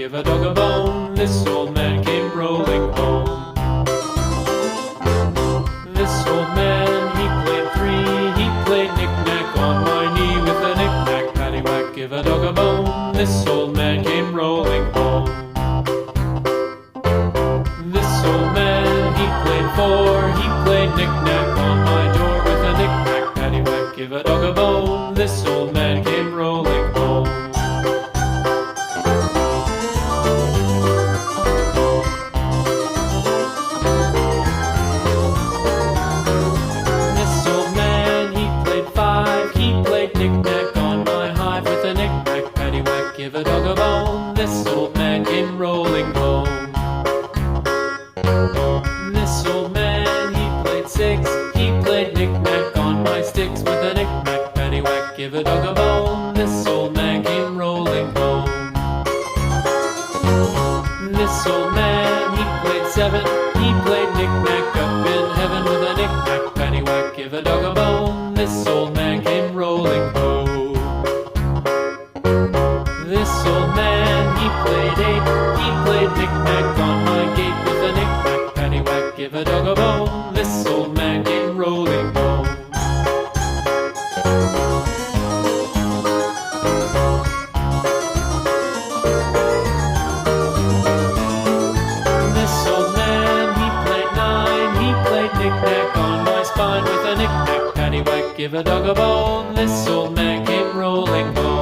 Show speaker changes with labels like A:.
A: give a dog a bone. This old man came rolling home. This old man, he played three. He played knick-knack on my knee with a knick-knack, paddywhack, give a dog a bone. This old man came rolling home. This old man, he played four. He played knick-knack on my door with a knick-knack, paddywhack, give a dog a bone. This old man came rolling home. This old man, he played five. He played knick-knack on my hive with a knick-knack, paddywhack, give a dog a bone. This old man came rolling home. This old man, he played six. He played knick-knack on my sticks with a knick-knack, paddywhack, give a dog a bone. This old man came rolling home. This old man, he played seven. He played knick-knack up in heaven with a knick-knack, paddywhack, give a dog a bone. This old man came rolling home. This old man, he played eight. He played knick-knack on my gate with a knick-knack, paddywhack, give a dog a bone. This old man came rolling home. This old man, he played nine. He played knick-knack on my spine with a knick-knack, paddywhack, give a dog a bone. This old man came rolling home.